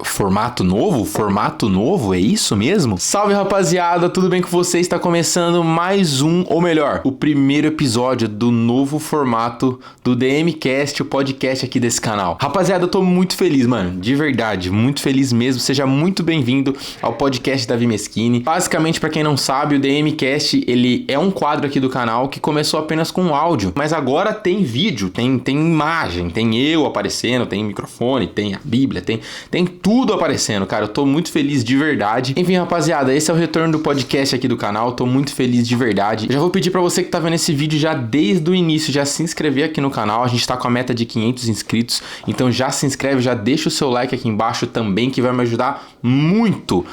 Formato novo? Formato novo? É isso mesmo? Salve, rapaziada, tudo bem com vocês? Está começando mais um, ou melhor, o primeiro episódio do novo formato do DMcast, o podcast aqui desse canal. Rapaziada, eu tô muito feliz, mano, de verdade, muito feliz mesmo. Seja muito bem-vindo ao podcast Davi Meschini. Basicamente, pra quem não sabe, o DMcast, ele é um quadro aqui do canal que começou apenas com áudio, mas agora tem vídeo, tem imagem, tem eu aparecendo, tem microfone, tem a Bíblia, tem tudo aparecendo, cara. Eu tô muito feliz de verdade. Enfim, rapaziada, esse é o retorno do podcast aqui do canal. Tô muito feliz de verdade. Eu já vou pedir pra você que tá vendo esse vídeo já desde o início, já se inscrever aqui no canal. A gente tá com a meta de 500 inscritos, então já se inscreve, já deixa o seu like aqui embaixo também, que vai me ajudar muito.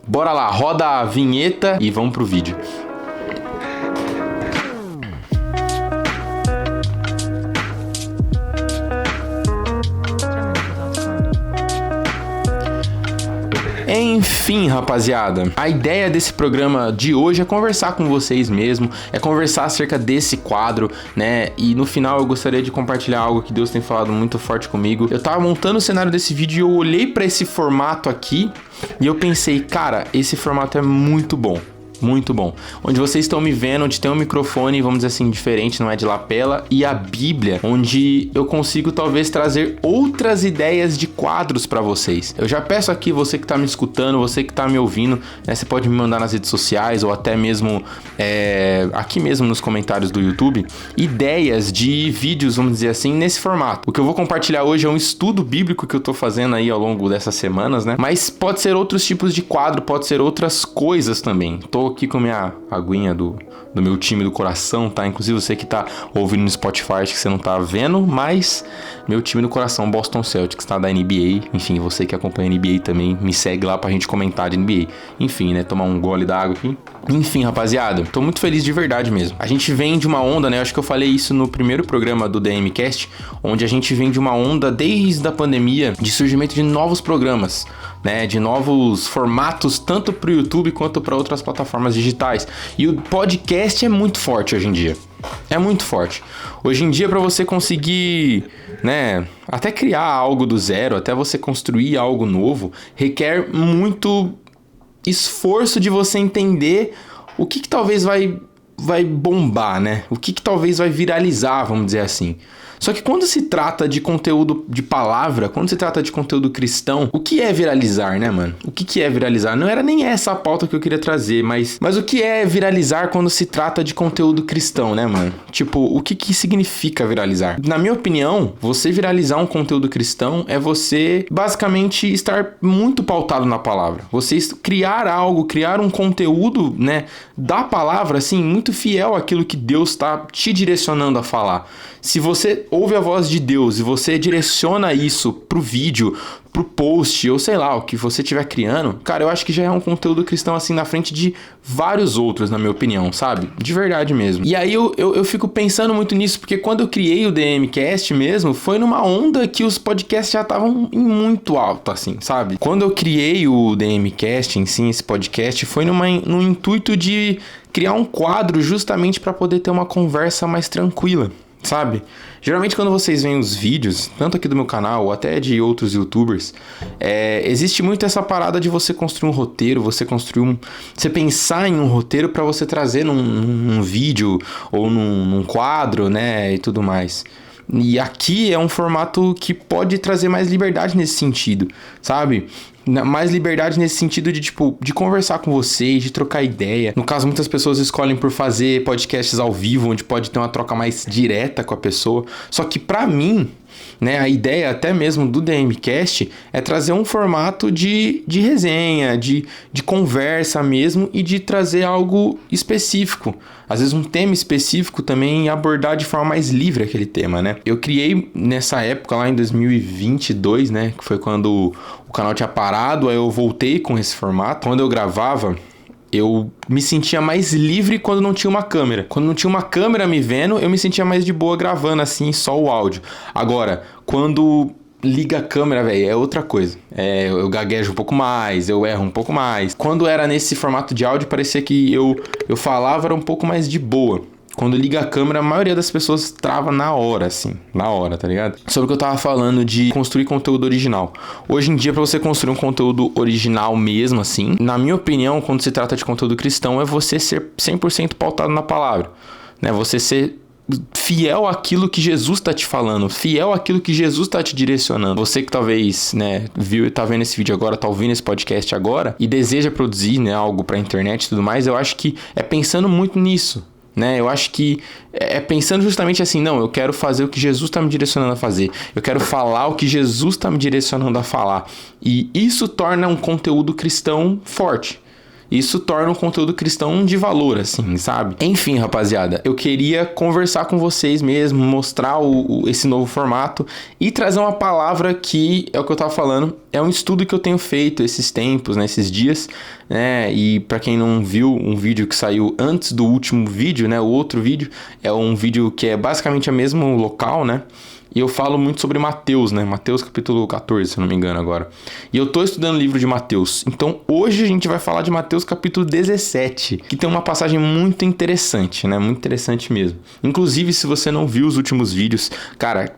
Bora lá, roda a vinheta e vamos pro vídeo. Enfim, rapaziada, a ideia desse programa de hoje é conversar com vocês mesmo, é conversar acerca desse quadro, né? E no final eu gostaria de compartilhar algo que Deus tem falado muito forte comigo. Eu tava montando o cenário desse vídeo e eu olhei pra esse formato aqui e eu pensei, cara, esse formato é muito bom. Muito bom. Onde vocês estão me vendo, onde tem um microfone, vamos dizer assim, diferente, não é de lapela, e a Bíblia, onde eu consigo talvez trazer outras ideias de quadros pra vocês. Eu já peço aqui, você que tá me escutando, você que tá me ouvindo, né, você pode me mandar nas redes sociais ou até mesmo aqui mesmo nos comentários do YouTube, ideias de vídeos, vamos dizer assim, nesse formato. O que eu vou compartilhar hoje é um estudo bíblico que eu tô fazendo aí ao longo dessas semanas, né? Mas pode ser outros tipos de quadro, pode ser outras coisas também. Tô aqui com a minha aguinha do meu time do coração, tá? Inclusive você que tá ouvindo no Spotify, acho que você não tá vendo, mas meu time do coração, Boston Celtics, tá? Da NBA. Enfim, você que acompanha a NBA também, me segue lá pra gente comentar de NBA. Enfim, né? Tomar um gole d'água aqui. Enfim, rapaziada, tô muito feliz de verdade mesmo. A gente vem de uma onda, né? Eu acho que eu falei isso no primeiro programa do DMcast, onde a gente vem de uma onda desde a pandemia de surgimento de novos programas, né? De novos formatos, tanto pro YouTube quanto para outras plataformas digitais. E o podcast é muito forte hoje em dia. É muito forte. Hoje em dia, para você conseguir, né, até criar algo do zero, até você construir algo novo, requer muito esforço de você entender o que talvez vai bombar, né? O que talvez vai viralizar, vamos dizer assim. Só que quando se trata de conteúdo de palavra, quando se trata de conteúdo cristão, o que é viralizar, né, mano? O que é viralizar? Não era nem essa a pauta que eu queria trazer, mas o que é viralizar quando se trata de conteúdo cristão, né, mano? Tipo, o que significa viralizar? Na minha opinião, você viralizar um conteúdo cristão é você, basicamente, estar muito pautado na palavra. Você criar algo, criar um conteúdo, né, da palavra, assim, muito fiel àquilo que Deus está te direcionando a falar. Se você ouve a voz de Deus e você direciona isso pro vídeo, pro post, ou sei lá, o que você estiver criando, cara, eu acho que já é um conteúdo cristão assim na frente de vários outros, na minha opinião, sabe? De verdade mesmo. E aí eu fico pensando muito nisso, porque quando eu criei o DMcast mesmo, foi numa onda que os podcasts já estavam em muito alto, assim, sabe? Quando eu criei o DMcast em si, esse podcast, foi no intuito de criar um quadro justamente para poder ter uma conversa mais tranquila, sabe? Geralmente quando vocês veem os vídeos, tanto aqui do meu canal ou até de outros youtubers, existe muito essa parada de você construir um roteiro, você pensar em um roteiro para você trazer num vídeo ou num quadro, né, e tudo mais. E aqui é um formato que pode trazer mais liberdade nesse sentido, sabe? Mais liberdade nesse sentido de, tipo, de conversar com vocês, de trocar ideia. No caso, muitas pessoas escolhem por fazer podcasts ao vivo, onde pode ter uma troca mais direta com a pessoa. Só que pra mim, né, a ideia até mesmo do DMcast é trazer um formato de resenha, de conversa mesmo, e de trazer algo específico. Às vezes um tema específico também, e abordar de forma mais livre aquele tema, né? Eu criei nessa época lá em 2022, né, que foi quando o canal tinha parado, aí eu voltei com esse formato. Quando eu gravava, eu me sentia mais livre quando não tinha uma câmera. Quando não tinha uma câmera me vendo, eu me sentia mais de boa gravando assim, só o áudio. Agora, quando liga a câmera, velho, é outra coisa. Eu gaguejo um pouco mais, eu erro um pouco mais. Quando era nesse formato de áudio, parecia que eu falava era um pouco mais de boa. quando liga a câmera, a maioria das pessoas trava na hora, assim. Na hora, tá ligado? Sobre o que eu tava falando de construir conteúdo original. Hoje em dia, pra você construir um conteúdo original mesmo, assim, na minha opinião, quando se trata de conteúdo cristão, é você ser 100% pautado na palavra, né? Você ser fiel àquilo que Jesus tá te falando, fiel àquilo que Jesus tá te direcionando. Você que talvez, né, viu e tá vendo esse vídeo agora, tá ouvindo esse podcast agora e deseja produzir, né, algo pra internet e tudo mais, eu acho que é pensando muito nisso, né? Eu acho que é pensando justamente assim, não, eu quero fazer o que Jesus tá me direcionando a fazer, eu quero falar o que Jesus tá me direcionando a falar, e isso torna um conteúdo cristão forte. Isso torna um conteúdo cristão de valor, assim, sabe? Enfim, rapaziada, eu queria conversar com vocês mesmo, mostrar esse novo formato e trazer uma palavra que é o que eu tava falando. É um estudo que eu tenho feito esses tempos, né, esses dias, né? E pra quem não viu um vídeo que saiu antes do último vídeo, né? O outro vídeo é um vídeo que é basicamente o mesmo local, né? E eu falo muito sobre Mateus, né? Mateus capítulo 14, se eu não me engano agora. E eu tô estudando o livro de Mateus. Então hoje a gente vai falar de Mateus capítulo 17, que tem uma passagem muito interessante, né? Muito interessante mesmo. Inclusive, se você não viu os últimos vídeos, cara,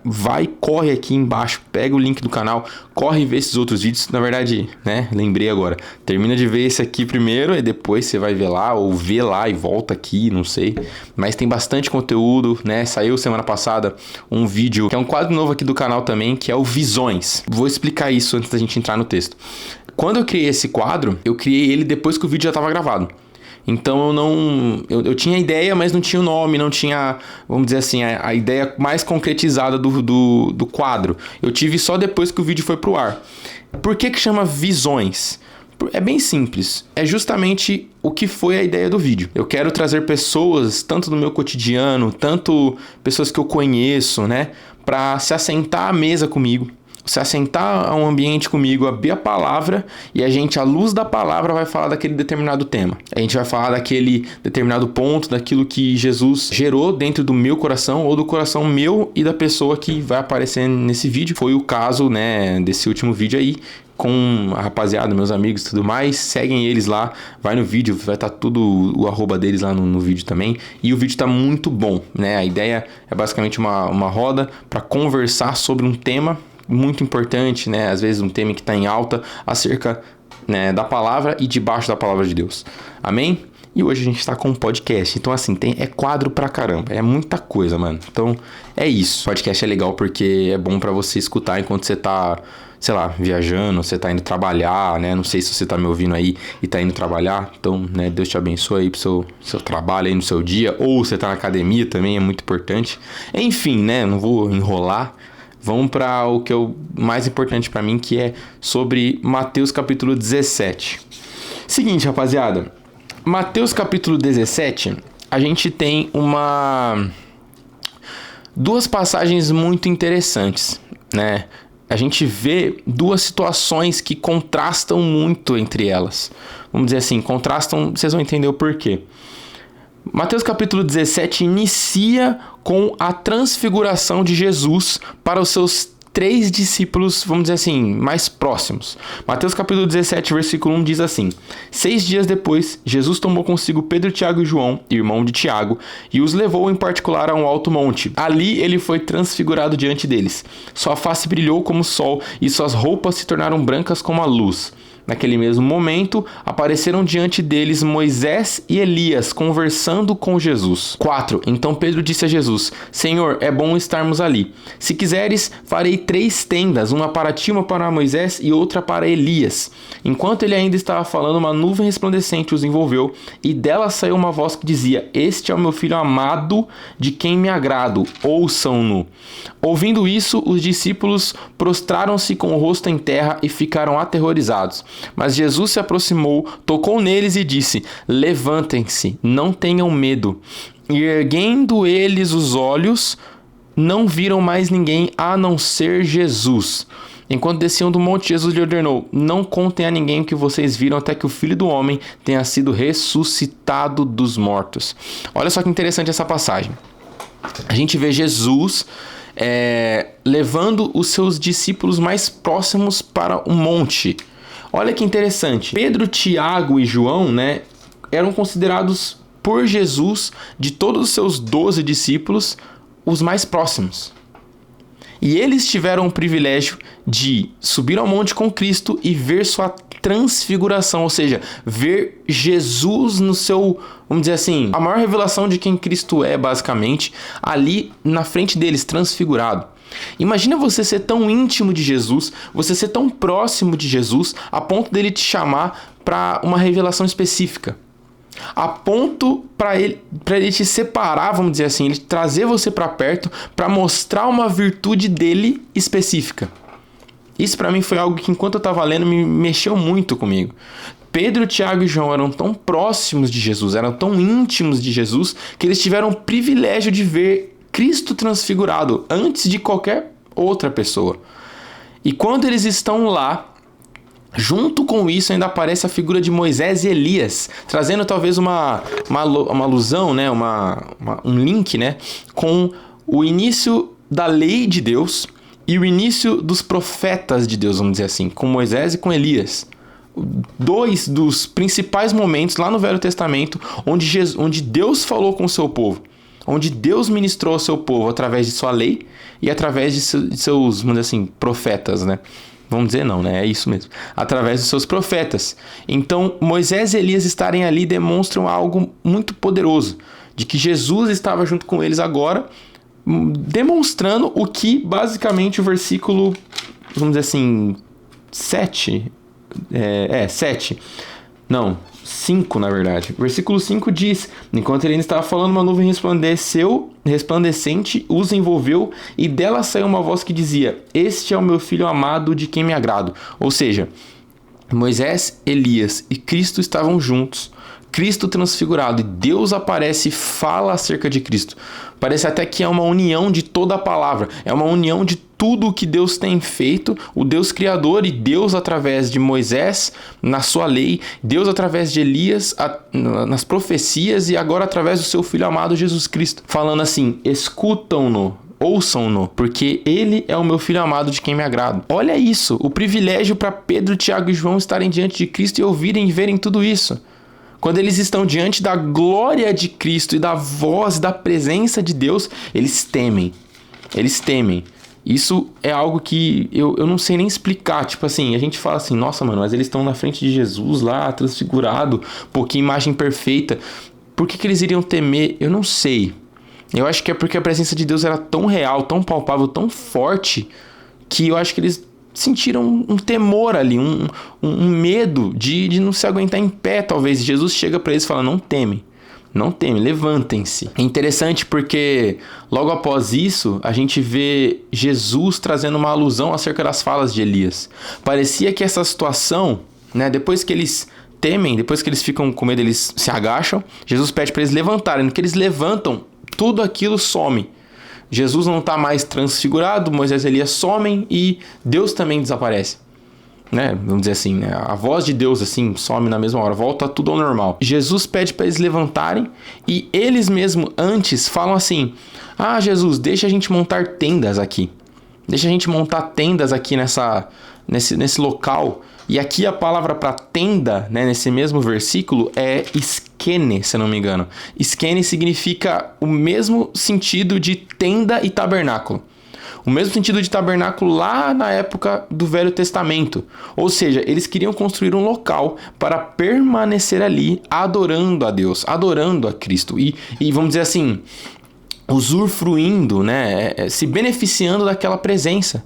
corre aqui embaixo, pega o link do canal, corre e vê esses outros vídeos. Na verdade, né? Lembrei agora. Termina de ver esse aqui primeiro e depois você vai ver lá, ou vê lá e volta aqui, não sei. Mas tem bastante conteúdo, né? Saiu semana passada um vídeo que é um quadro novo aqui do canal também, que é o Visões. Vou explicar isso antes da gente entrar no texto. Quando eu criei esse quadro, eu criei ele depois que o vídeo já estava gravado. Então eu tinha ideia, mas não tinha o nome, não tinha, vamos dizer assim, a ideia mais concretizada do quadro. Eu tive só depois que o vídeo foi pro ar. Por que chama Visões? É bem simples, é justamente o que foi a ideia do vídeo. Eu quero trazer pessoas, tanto do meu cotidiano, tanto pessoas que eu conheço, né, para se assentar à mesa comigo, se assentar a um ambiente comigo, abrir a palavra e a gente, à luz da palavra, vai falar daquele determinado tema. A gente vai falar daquele determinado ponto, daquilo que Jesus gerou dentro do meu coração ou do coração meu e da pessoa que vai aparecer nesse vídeo. Foi o caso, né, desse último vídeo aí, com a rapaziada, meus amigos e tudo mais. Seguem eles lá, vai no vídeo, vai estar tudo o arroba deles lá no vídeo também. E o vídeo tá muito bom, né? A ideia é basicamente uma roda para conversar sobre um tema muito importante, né? Às vezes um tema que está em alta acerca, né, da palavra e debaixo da palavra de Deus. Amém? E hoje a gente tá com um podcast. Então, assim, é quadro pra caramba. É muita coisa, mano. Então, é isso. Podcast é legal porque é bom pra você escutar enquanto você tá, sei lá, viajando, você tá indo trabalhar, né? Não sei se você tá me ouvindo aí e tá indo trabalhar. Então, né, Deus te abençoe aí pro seu trabalho aí no seu dia. Ou você tá na academia também, é muito importante. Enfim, né? Não vou enrolar. Vamos para o que é o mais importante para mim, que é sobre Mateus capítulo 17. Seguinte, rapaziada. Mateus capítulo 17, a gente tem duas passagens muito interessantes, né? A gente vê duas situações que contrastam muito entre elas. Vamos dizer assim, contrastam, vocês vão entender o porquê. Mateus capítulo 17 inicia com a transfiguração de Jesus para os seus 3 discípulos, vamos dizer assim, mais próximos. Mateus capítulo 17, versículo 1 diz assim: 6 dias depois, Jesus tomou consigo Pedro, Tiago e João, irmão de Tiago, e os levou em particular a um alto monte. Ali ele foi transfigurado diante deles. Sua face brilhou como o sol e suas roupas se tornaram brancas como a luz. Naquele mesmo momento, apareceram diante deles Moisés e Elias, conversando com Jesus. 4. Então Pedro disse a Jesus: Senhor, é bom estarmos ali. Se quiseres, farei 3 tendas, uma para ti, uma para Moisés e outra para Elias. Enquanto ele ainda estava falando, uma nuvem resplandecente os envolveu, e dela saiu uma voz que dizia: Este é o meu filho amado, de quem me agrado, ouçam-no. Ouvindo isso, os discípulos prostraram-se com o rosto em terra e ficaram aterrorizados. Mas Jesus se aproximou, tocou neles e disse: Levantem-se, não tenham medo. E erguendo eles os olhos, não viram mais ninguém a não ser Jesus. Enquanto desciam do monte, Jesus lhe ordenou: Não contem a ninguém o que vocês viram até que o Filho do Homem tenha sido ressuscitado dos mortos. Olha só que interessante essa passagem. A gente vê Jesus levando os seus discípulos mais próximos para um monte. Olha que interessante. Pedro, Tiago e João, né, eram considerados por Jesus, de todos os seus 12 discípulos, os mais próximos. E eles tiveram o privilégio de subir ao monte com Cristo e ver sua transfiguração, ou seja, ver Jesus no seu, vamos dizer assim, a maior revelação de quem Cristo é, basicamente, ali na frente deles, transfigurado. Imagina você ser tão íntimo de Jesus, você ser tão próximo de Jesus, a ponto dele te chamar para uma revelação específica. A ponto para ele te separar, vamos dizer assim, ele trazer você para perto para mostrar uma virtude dele específica. Isso para mim foi algo que, enquanto eu estava lendo, me mexeu muito comigo. Pedro, Tiago e João eram tão próximos de Jesus, eram tão íntimos de Jesus, que eles tiveram o privilégio de ver Cristo transfigurado antes de qualquer outra pessoa. E quando eles estão lá, junto com isso ainda aparece a figura de Moisés e Elias, trazendo talvez uma alusão, né? um link, né? Com o início da lei de Deus e o início dos profetas de Deus, vamos dizer assim, com Moisés e com Elias. Dois dos principais momentos lá no Velho Testamento onde Deus falou com o seu povo, onde Deus ministrou ao seu povo através de sua lei e através de seus, vamos dizer assim, profetas, né? Vamos dizer não, né? É isso mesmo. Através dos seus profetas. Então, Moisés e Elias estarem ali demonstram algo muito poderoso, de que Jesus estava junto com eles agora, demonstrando o que basicamente o versículo, vamos dizer assim, 5 na verdade. Versículo 5 diz: enquanto ele ainda estava falando, uma nuvem resplandecente os envolveu, e dela saiu uma voz que dizia: este é o meu filho amado, de quem me agrado. Ou seja, Moisés, Elias e Cristo estavam juntos, Cristo transfigurado, e Deus aparece e fala acerca de Cristo. Parece até que é uma união de toda a palavra, é uma união de tudo o que Deus tem feito, o Deus Criador, e Deus através de Moisés na sua lei, Deus através de Elias nas profecias, e agora através do seu Filho amado Jesus Cristo, falando assim: escutam-no, ouçam-no, porque ele é o meu filho amado, de quem me agrado. Olha isso, o privilégio para Pedro, Tiago e João estarem diante de Cristo e ouvirem e verem tudo isso. Quando eles estão diante da glória de Cristo e da voz, da presença de Deus, eles temem. Eles temem. Isso é algo que eu não sei nem explicar. Tipo assim, a gente fala assim: nossa, mano, mas eles estão na frente de Jesus lá, transfigurado, pô, que imagem perfeita. Por que eles iriam temer? Eu não sei. Eu acho que é porque a presença de Deus era tão real, tão palpável, tão forte, que eu acho que eles sentiram um temor ali, um medo de não se aguentar em pé, talvez. Jesus chega para eles e fala: não temem, levantem-se. É interessante porque logo após isso, a gente vê Jesus trazendo uma alusão acerca das falas de Elias. Parecia que essa situação, né, depois que eles temem, depois que eles ficam com medo, eles se agacham, Jesus pede para eles levantarem. No que eles levantam, tudo aquilo some. Jesus não está mais transfigurado, Moisés e Elias somem e Deus também desaparece. Né? Vamos dizer assim, né? A voz de Deus assim some na mesma hora, volta tudo ao normal. Jesus pede para eles levantarem e eles mesmo antes falam assim: ah, Jesus, deixa a gente montar tendas aqui. Deixa a gente montar tendas aqui nesse local. E aqui a palavra para tenda, né, nesse mesmo versículo, é skene, se não me engano. Skene significa o mesmo sentido de tenda e tabernáculo. O mesmo sentido de tabernáculo lá na época do Velho Testamento. Ou seja, eles queriam construir um local para permanecer ali adorando a Deus, adorando a Cristo. E vamos dizer assim, usufruindo, né, se beneficiando daquela presença.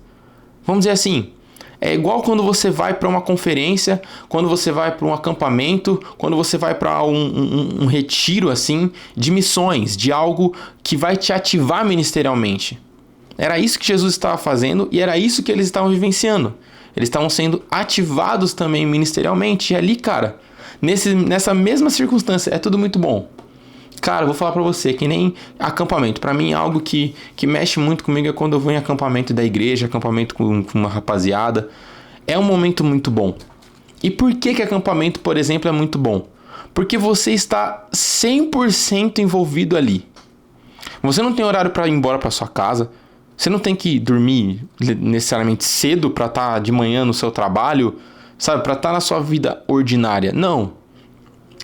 Vamos dizer assim, é igual quando você vai para uma conferência, quando você vai para um acampamento, quando você vai para um retiro assim de missões, de algo que vai te ativar ministerialmente. Era isso que Jesus estava fazendo e era isso que eles estavam vivenciando. Eles estavam sendo ativados também ministerialmente. E ali, cara, nessa mesma circunstância, é tudo muito bom. Cara, eu vou falar pra você, que nem acampamento. Pra mim, algo que mexe muito comigo é quando eu vou em acampamento da igreja, acampamento com uma rapaziada. É um momento muito bom. E por que acampamento, por exemplo, é muito bom? Porque você está 100% envolvido ali. Você não tem horário pra ir embora pra sua casa. Você não tem que dormir necessariamente cedo pra estar de manhã no seu trabalho, sabe? Pra estar na sua vida ordinária. Não.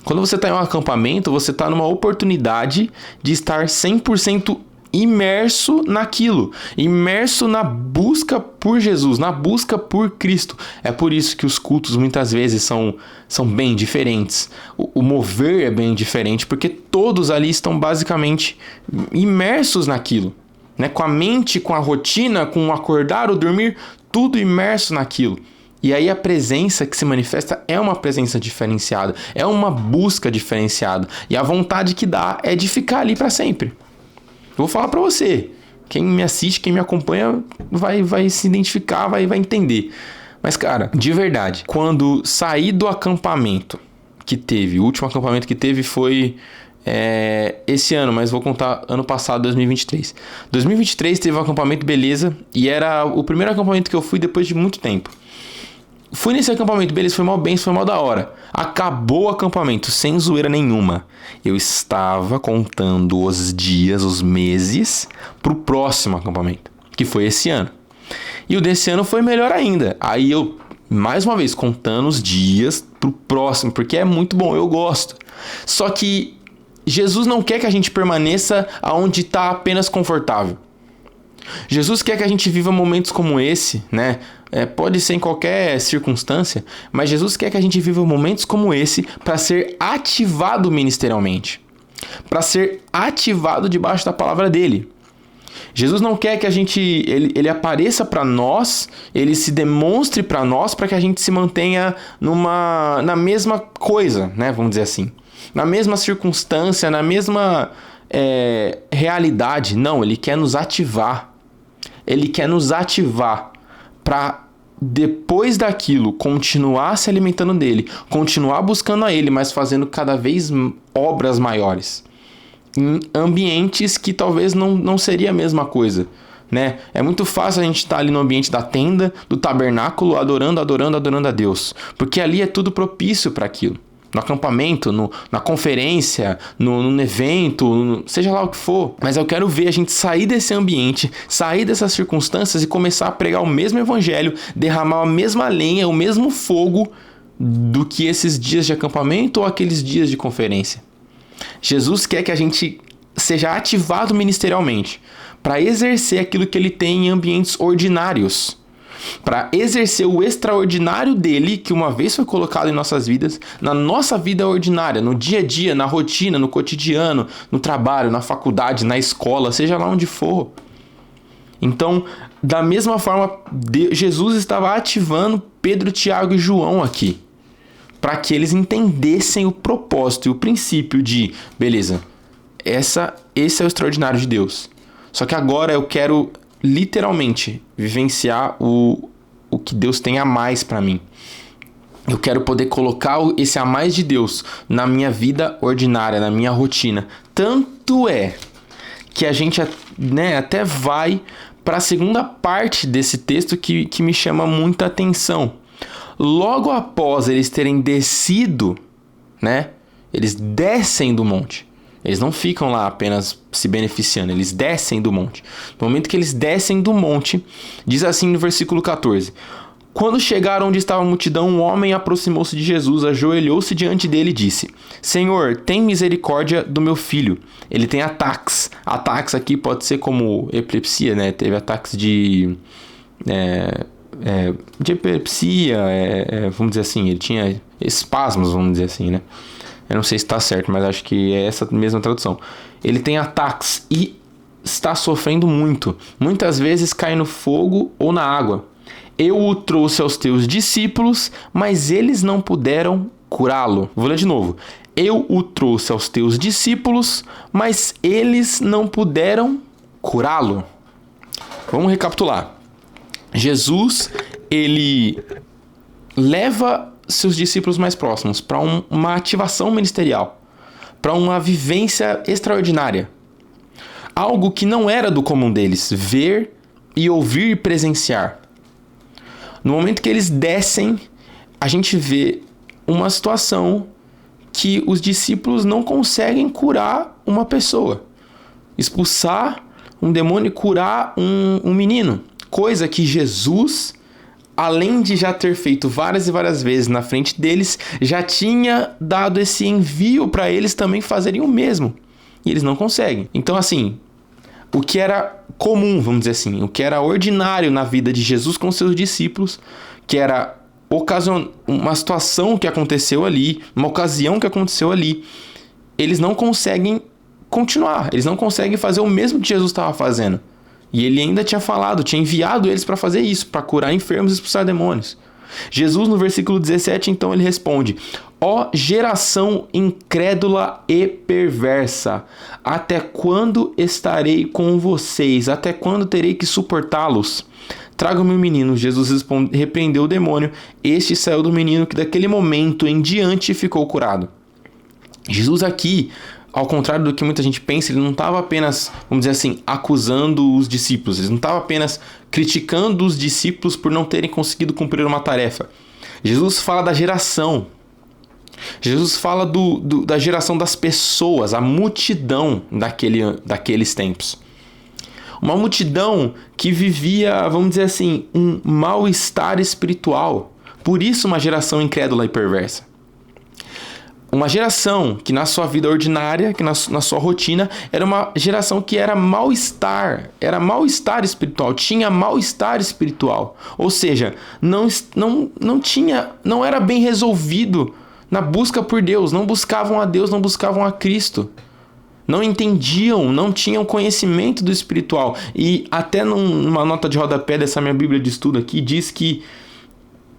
Quando você está em um acampamento, você está numa oportunidade de estar 100% imerso naquilo, imerso na busca por Jesus, na busca por Cristo. É por isso que os cultos muitas vezes são bem diferentes. O mover é bem diferente, porque todos ali estão basicamente imersos naquilo, né? Com a mente, com a rotina, com o acordar, o dormir, tudo imerso naquilo. E aí a presença que se manifesta é uma presença diferenciada, é uma busca diferenciada. E a vontade que dá é de ficar ali para sempre. Vou falar para você, quem me assiste, quem me acompanha vai se identificar, vai entender. Mas cara, de verdade, quando saí do acampamento que teve, o último acampamento que teve foi esse ano, mas vou contar ano passado, 2023. 2023 teve um acampamento, beleza, e era o primeiro acampamento que eu fui depois de muito tempo. Fui nesse acampamento, beleza, foi mal bem, foi mal da hora. Acabou o acampamento, sem zoeira nenhuma. Eu estava contando os dias, os meses, pro próximo acampamento, que foi esse ano. E o desse ano foi melhor ainda. Aí eu, mais uma vez, contando os dias pro próximo, porque é muito bom, eu gosto. Só que Jesus não quer que a gente permaneça aonde está apenas confortável. Jesus quer que a gente viva momentos como esse, né? Pode ser em qualquer circunstância, mas Jesus quer que a gente viva momentos como esse para ser ativado ministerialmente, para ser ativado debaixo da palavra dele. Jesus não quer que a gente ele apareça para nós, ele se demonstre para nós para que a gente se mantenha na mesma coisa, né? Vamos dizer assim, na mesma circunstância, na mesma realidade. Não, ele quer nos ativar. Ele quer nos ativar para depois daquilo continuar se alimentando dele, continuar buscando a ele, mas fazendo cada vez obras maiores em ambientes que talvez não seria a mesma coisa, né? É muito fácil a gente estar ali no ambiente da tenda, do tabernáculo, adorando a Deus, porque ali é tudo propício para aquilo. No acampamento, na conferência, no evento, seja lá o que for. Mas eu quero ver a gente sair desse ambiente, sair dessas circunstâncias e começar a pregar o mesmo evangelho, derramar a mesma lenha, o mesmo fogo do que esses dias de acampamento ou aqueles dias de conferência. Jesus quer que a gente seja ativado ministerialmente para exercer aquilo que ele tem em ambientes ordinários, para exercer o extraordinário dele, que uma vez foi colocado em nossas vidas, na nossa vida ordinária, no dia a dia, na rotina, no cotidiano, no trabalho, na faculdade, na escola, seja lá onde for. Então, da mesma forma, Jesus estava ativando Pedro, Tiago e João aqui, para que eles entendessem o propósito e o princípio de, beleza, esse é o extraordinário de Deus. Só que agora eu quero literalmente vivenciar o que Deus tem a mais para mim. Eu quero poder colocar esse a mais de Deus na minha vida ordinária, na minha rotina. Tanto é que a gente, né, até vai para a segunda parte desse texto que me chama muita atenção. Logo após eles terem descido, né, eles descem do monte. Eles não ficam lá apenas se beneficiando, eles descem do monte. No momento que eles descem do monte, diz assim no versículo 14: Quando chegaram onde estava a multidão, um homem aproximou-se de Jesus, ajoelhou-se diante dele e disse: Senhor, tem misericórdia do meu filho. Ele tem ataques. Ataques aqui pode ser como epilepsia, né? Teve ataques de epilepsia, vamos dizer assim, ele tinha espasmos, vamos dizer assim, né? Eu não sei se está certo, mas acho que é essa mesma tradução. Ele tem ataques e está sofrendo muito. Muitas vezes cai no fogo ou na água. Eu o trouxe aos teus discípulos, mas eles não puderam curá-lo. Vou ler de novo. Eu o trouxe aos teus discípulos, mas eles não puderam curá-lo. Vamos recapitular. Jesus, ele leva seus discípulos mais próximos para uma ativação ministerial, para uma vivência extraordinária. Algo que não era do comum deles, ver e ouvir e presenciar. No momento que eles descem, a gente vê uma situação que os discípulos não conseguem curar uma pessoa. Expulsar um demônio e curar um menino. Coisa que Jesus além de já ter feito várias e várias vezes na frente deles, já tinha dado esse envio para eles também fazerem o mesmo. E eles não conseguem. Então, assim, o que era comum, vamos dizer assim, o que era ordinário na vida de Jesus com seus discípulos, que era uma situação que aconteceu ali, uma ocasião que aconteceu ali, eles não conseguem continuar, eles não conseguem fazer o mesmo que Jesus estava fazendo. E ele ainda tinha falado, tinha enviado eles para fazer isso, para curar enfermos e expulsar demônios. Jesus, no versículo 17, então ele responde: ó geração incrédula e perversa, até quando estarei com vocês? Até quando terei que suportá-los? Traga-me o menino. Jesus repreendeu o demônio. Este saiu do menino, que daquele momento em diante ficou curado. Jesus aqui, ao contrário do que muita gente pensa, ele não estava apenas, vamos dizer assim, acusando os discípulos. Ele não estava apenas criticando os discípulos por não terem conseguido cumprir uma tarefa. Jesus fala da geração. Jesus fala da geração das pessoas, a multidão daqueles tempos. Uma multidão que vivia, vamos dizer assim, um mal-estar espiritual. Por isso, uma geração incrédula e perversa. Uma geração que na sua vida ordinária, que na sua rotina, era uma geração que era mal-estar espiritual, tinha mal-estar espiritual. Ou seja, não era bem resolvido na busca por Deus, não buscavam a Deus, não buscavam a Cristo. Não entendiam, não tinham conhecimento do espiritual. E até numa nota de rodapé dessa minha Bíblia de estudo aqui, diz que,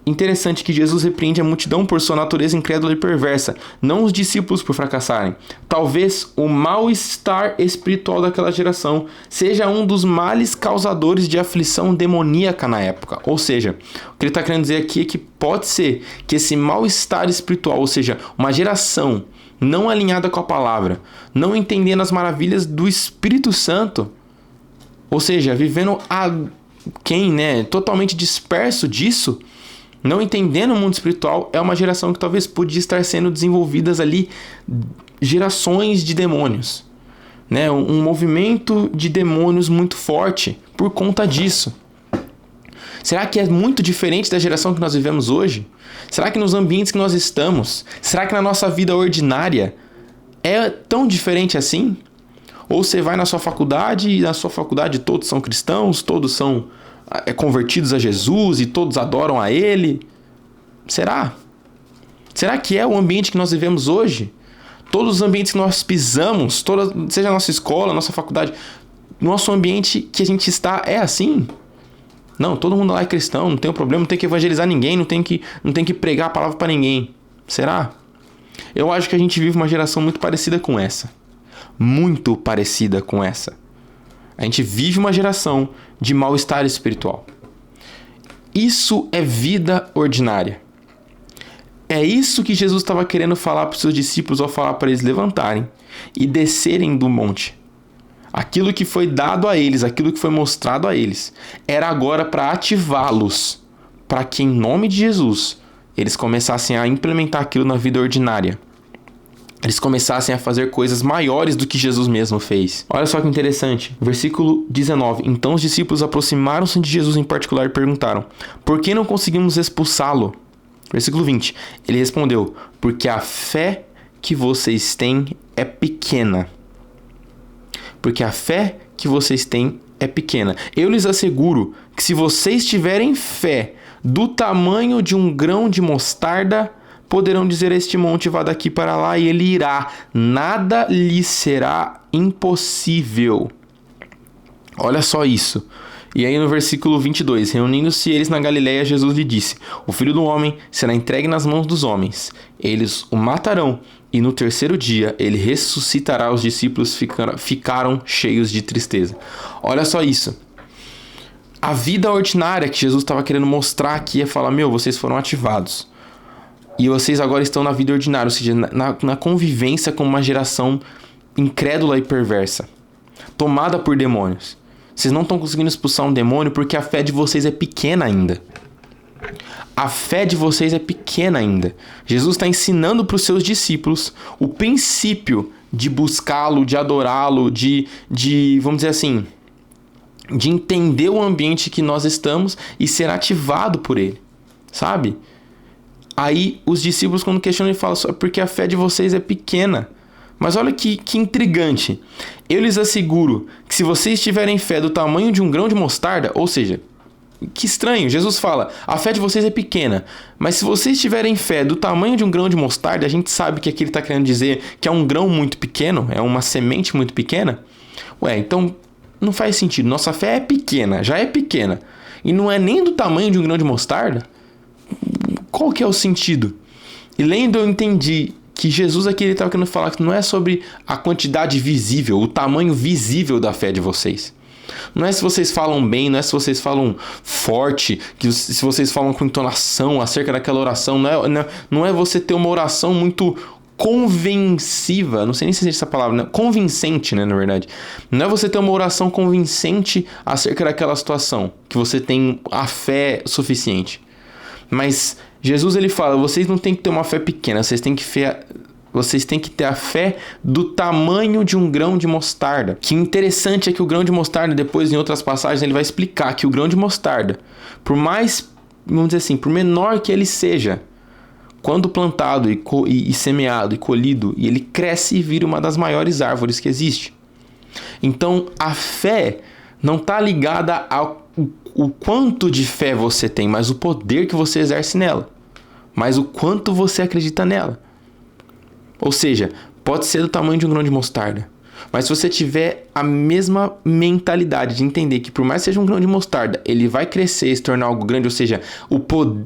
interessante, que Jesus repreende a multidão por sua natureza incrédula e perversa, não os discípulos por fracassarem. Talvez o mal-estar espiritual daquela geração seja um dos males causadores de aflição demoníaca na época. Ou seja, o que ele está querendo dizer aqui é que pode ser que esse mal-estar espiritual, ou seja, uma geração não alinhada com a palavra, não entendendo as maravilhas do Espírito Santo, ou seja, vivendo totalmente disperso disso, não entendendo o mundo espiritual, é uma geração que talvez podia estar sendo desenvolvidas ali gerações de demônios, né? Um movimento de demônios muito forte por conta disso. Será que é muito diferente da geração que nós vivemos hoje? Será que nos ambientes que nós estamos, será que na nossa vida ordinária é tão diferente assim? Ou você vai na sua faculdade e na sua faculdade todos são cristãos, todos são convertidos a Jesus e todos adoram a Ele? Será? Será que é o ambiente que nós vivemos hoje? Todos os ambientes que nós pisamos, seja a nossa escola, a nossa faculdade, nosso ambiente que a gente está é assim? Não, todo mundo lá é cristão, não tem problema, não tem que evangelizar ninguém, não tem que pregar a palavra para ninguém. Será? Eu acho que a gente vive uma geração muito parecida com essa. Muito parecida com essa. A gente vive uma geração de mal-estar espiritual. Isso é vida ordinária. É isso que Jesus estava querendo falar para os seus discípulos ao falar para eles levantarem e descerem do monte. Aquilo que foi dado a eles, aquilo que foi mostrado a eles, era agora para ativá-los, para que em nome de Jesus eles começassem a implementar aquilo na vida ordinária. Eles começassem a fazer coisas maiores do que Jesus mesmo fez. Olha só que interessante. Versículo 19. Então os discípulos aproximaram-se de Jesus em particular e perguntaram: por que não conseguimos expulsá-lo? Versículo 20. Ele respondeu: porque a fé que vocês têm é pequena. Porque a fé que vocês têm é pequena. Eu lhes asseguro que se vocês tiverem fé do tamanho de um grão de mostarda, poderão dizer a este monte: vá daqui para lá, e ele irá. Nada lhe será impossível. Olha só isso. E aí no versículo 22, reunindo-se eles na Galileia, Jesus lhe disse: o Filho do Homem será entregue nas mãos dos homens. Eles o matarão, e no terceiro dia ele ressuscitará. Os discípulos ficaram cheios de tristeza. Olha só isso. A vida ordinária que Jesus estava querendo mostrar aqui é falar: vocês foram ativados. E vocês agora estão na vida ordinária, ou seja, na convivência com uma geração incrédula e perversa, tomada por demônios. Vocês não estão conseguindo expulsar um demônio porque a fé de vocês é pequena ainda. A fé de vocês é pequena ainda. Jesus está ensinando para os seus discípulos o princípio de buscá-lo, de adorá-lo, de, vamos dizer assim, de entender o ambiente que nós estamos e ser ativado por ele, sabe? Aí os discípulos, quando questionam, ele fala só porque a fé de vocês é pequena. Mas olha que intrigante. Eu lhes asseguro que se vocês tiverem fé do tamanho de um grão de mostarda, ou seja, que estranho, Jesus fala, a fé de vocês é pequena, mas se vocês tiverem fé do tamanho de um grão de mostarda, a gente sabe que aqui ele está querendo dizer que é um grão muito pequeno, é uma semente muito pequena. Ué, então não faz sentido, nossa fé é pequena, já é pequena, e não é nem do tamanho de um grão de mostarda? Qual que é o sentido? E lendo eu entendi que Jesus aqui ele estava querendo falar que não é sobre a quantidade visível, o tamanho visível da fé de vocês. Não é se vocês falam bem, não é se vocês falam forte, que se vocês falam com entonação acerca daquela oração. Não é você ter uma oração muito convenciva, não sei nem se existe essa palavra, né? Convincente, né, na verdade. Não é você ter uma oração convincente acerca daquela situação, que você tem a fé suficiente. Mas Jesus ele fala, vocês não têm que ter uma fé pequena, vocês têm que ter a fé do tamanho de um grão de mostarda. Que interessante é que o grão de mostarda, depois em outras passagens, ele vai explicar que o grão de mostarda, por mais, vamos dizer assim, por menor que ele seja, quando plantado e semeado e colhido, e ele cresce e vira uma das maiores árvores que existe. Então, a fé não está ligada ao quanto de fé você tem, mas o poder que você exerce nela. Mas o quanto você acredita nela. Ou seja, pode ser do tamanho de um grão de mostarda. Mas se você tiver a mesma mentalidade de entender que por mais que seja um grão de mostarda, ele vai crescer e se tornar algo grande, ou seja,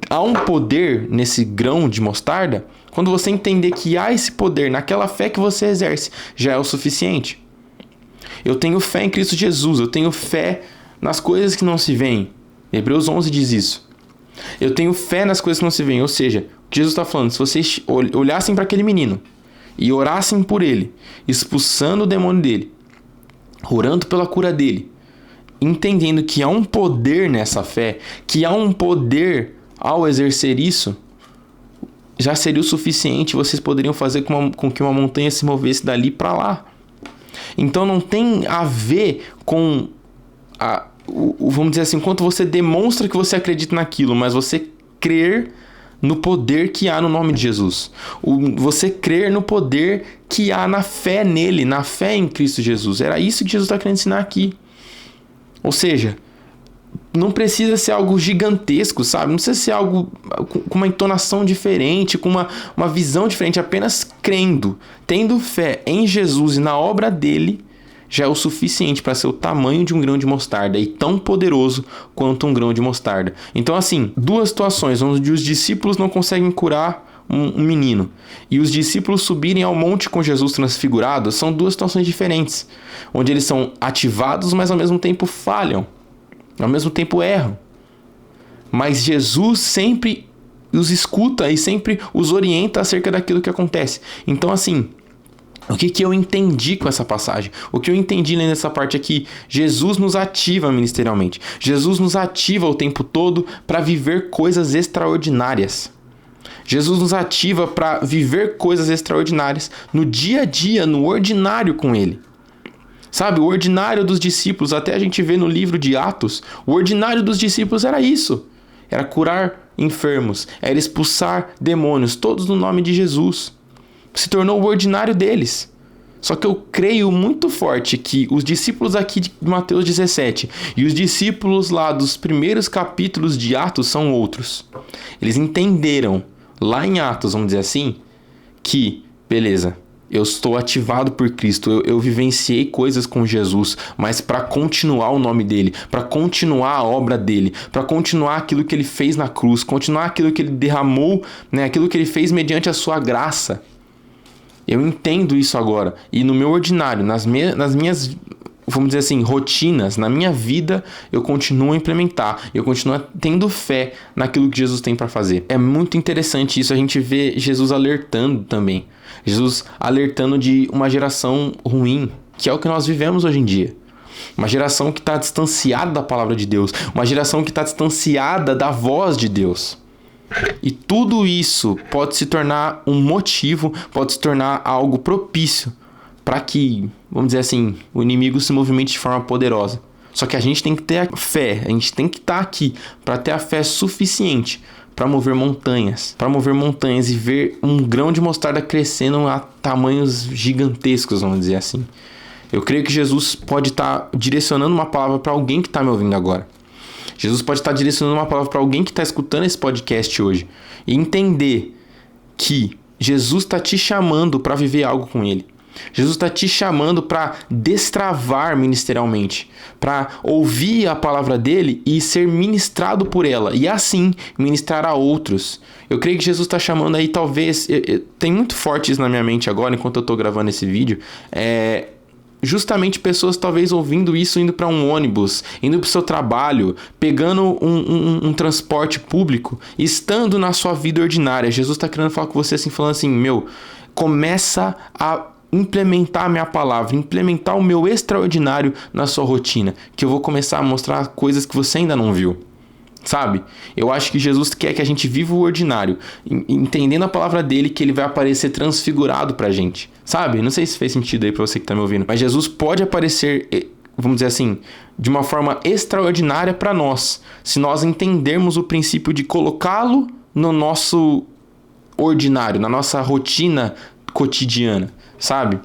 há um poder nesse grão de mostarda, quando você entender que há esse poder naquela fé que você exerce, já é o suficiente. Eu tenho fé em Cristo Jesus, eu tenho fé nas coisas que não se veem. Hebreus 11 diz isso. Eu tenho fé nas coisas que não se veem, ou seja, o que Jesus está falando, se vocês olhassem para aquele menino e orassem por ele, expulsando o demônio dele, orando pela cura dele, entendendo que há um poder nessa fé, que há um poder ao exercer isso, já seria o suficiente, vocês poderiam fazer com que uma montanha se movesse dali para lá. Então não tem a ver com vamos dizer assim, quanto você demonstra que você acredita naquilo, mas você crer no poder que há no nome de Jesus. Você crer no poder que há na fé nele, na fé em Cristo Jesus. Era isso que Jesus está querendo ensinar aqui. Ou seja, não precisa ser algo gigantesco, sabe? Não precisa ser algo com uma entonação diferente, com uma visão diferente. Apenas crendo, tendo fé em Jesus e na obra dele, já é o suficiente para ser o tamanho de um grão de mostarda e tão poderoso quanto um grão de mostarda. Então, assim, duas situações onde os discípulos não conseguem curar um menino e os discípulos subirem ao monte com Jesus transfigurado são duas situações diferentes, onde eles são ativados, mas ao mesmo tempo falham, ao mesmo tempo erram. Mas Jesus sempre os escuta e sempre os orienta acerca daquilo que acontece. Então, assim, o que eu entendi com essa passagem? O que eu entendi nessa parte é que Jesus nos ativa ministerialmente. Jesus nos ativa o tempo todo para viver coisas extraordinárias. Jesus nos ativa para viver coisas extraordinárias no dia a dia, no ordinário com Ele. Sabe, o ordinário dos discípulos, até a gente vê no livro de Atos, o ordinário dos discípulos era isso. Era curar enfermos, era expulsar demônios, todos no nome de Jesus. Se tornou o ordinário deles. Só que eu creio muito forte que os discípulos aqui de Mateus 17 e os discípulos lá dos primeiros capítulos de Atos são outros. Eles entenderam, lá em Atos, vamos dizer assim, que, beleza, eu estou ativado por Cristo, eu vivenciei coisas com Jesus, mas para continuar o nome dele, para continuar a obra dele, para continuar aquilo que ele fez na cruz, continuar aquilo que ele derramou, né, aquilo que ele fez mediante a sua graça. Eu entendo isso agora. E no meu ordinário, nas minhas, vamos dizer assim, rotinas, na minha vida, eu continuo a implementar. Eu continuo tendo fé naquilo que Jesus tem para fazer. É muito interessante isso. A gente vê Jesus alertando também. Jesus alertando de uma geração ruim, que é o que nós vivemos hoje em dia. Uma geração que está distanciada da palavra de Deus. Uma geração que está distanciada da voz de Deus. E tudo isso pode se tornar um motivo, pode se tornar algo propício para que, vamos dizer assim, o inimigo se movimente de forma poderosa, Só que a gente tem que ter a fé, a gente tem que estar aqui para ter a fé suficiente para mover montanhas e ver um grão de mostarda crescendo a tamanhos gigantescos, vamos dizer assim. Eu creio que Jesus pode estar direcionando uma palavra para alguém que está me ouvindo agora. Jesus pode estar direcionando uma palavra para alguém que está escutando esse podcast hoje e entender que Jesus está te chamando para viver algo com Ele. Jesus está te chamando para destravar ministerialmente, para ouvir a palavra dele e ser ministrado por ela, e assim ministrar a outros. Eu creio que Jesus está chamando aí, talvez, tem muito forte isso na minha mente agora, enquanto eu estou gravando esse vídeo, justamente pessoas talvez ouvindo isso, indo para um ônibus, indo para o seu trabalho, pegando um transporte público, estando na sua vida ordinária. Jesus está querendo falar com você assim, falando assim, começa a implementar a minha palavra, implementar o meu extraordinário na sua rotina, que eu vou começar a mostrar coisas que você ainda não viu. Sabe? Eu acho que Jesus quer que a gente viva o ordinário, entendendo a palavra dele, que ele vai aparecer transfigurado pra gente. Sabe? Não sei se fez sentido aí pra você que tá me ouvindo, mas Jesus pode aparecer, vamos dizer assim, de uma forma extraordinária pra nós, se nós entendermos o princípio de colocá-lo no nosso ordinário, na nossa rotina cotidiana, sabe?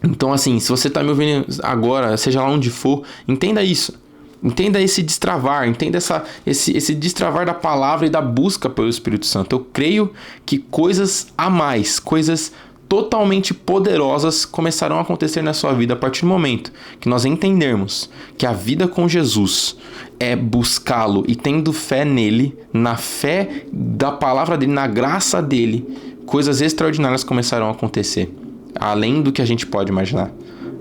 Então, assim, se você tá me ouvindo agora, seja lá onde for, entenda isso. Entenda esse destravar, entenda esse destravar da palavra e da busca pelo Espírito Santo. Eu creio que coisas a mais, coisas totalmente poderosas começarão a acontecer na sua vida a partir do momento que nós entendermos que a vida com Jesus é buscá-lo e tendo fé nele, na fé da palavra dele, na graça dele, coisas extraordinárias começarão a acontecer, além do que a gente pode imaginar.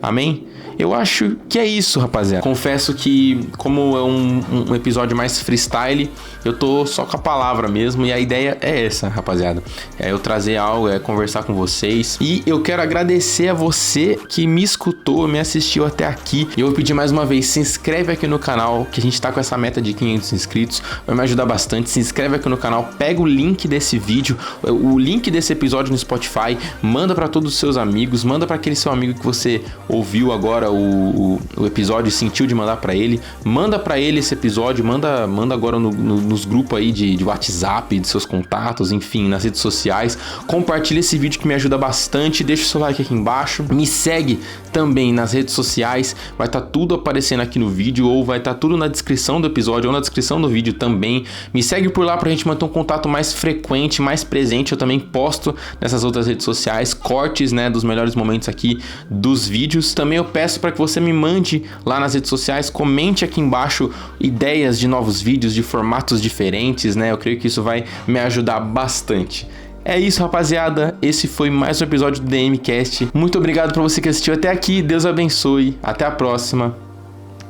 Amém? Eu acho que é isso, rapaziada. Confesso que, como é um episódio mais freestyle, eu tô só com a palavra mesmo. E a ideia é essa, rapaziada. É eu trazer algo, conversar com vocês. E eu quero agradecer a você que me escutou, me assistiu até aqui. E eu vou pedir mais uma vez, se inscreve aqui no canal, que a gente tá com essa meta de 500 inscritos. Vai me ajudar bastante. Se inscreve aqui no canal, pega o link desse vídeo, o link desse episódio no Spotify, manda pra todos os seus amigos, manda pra aquele seu amigo que você ouviu agora o episódio e sentiu de mandar pra ele, manda pra ele esse episódio, manda agora nos grupos aí de WhatsApp, de seus contatos, enfim, nas redes sociais, compartilha esse vídeo que me ajuda bastante, deixa o seu like aqui embaixo, me segue também nas redes sociais, vai estar tudo aparecendo aqui no vídeo, ou vai estar tudo na descrição do episódio, ou na descrição do vídeo também, me segue por lá pra gente manter um contato mais frequente, mais presente. Eu também posto nessas outras redes sociais, cortes, né, dos melhores momentos aqui dos vídeos. Também eu peço para que você me mande lá nas redes sociais, comente aqui embaixo ideias de novos vídeos, de formatos diferentes, né? Eu creio que isso vai me ajudar bastante. É isso, rapaziada. Esse foi mais um episódio do DMcast. Muito obrigado para você que assistiu até aqui. Deus abençoe. Até a próxima.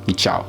E tchau.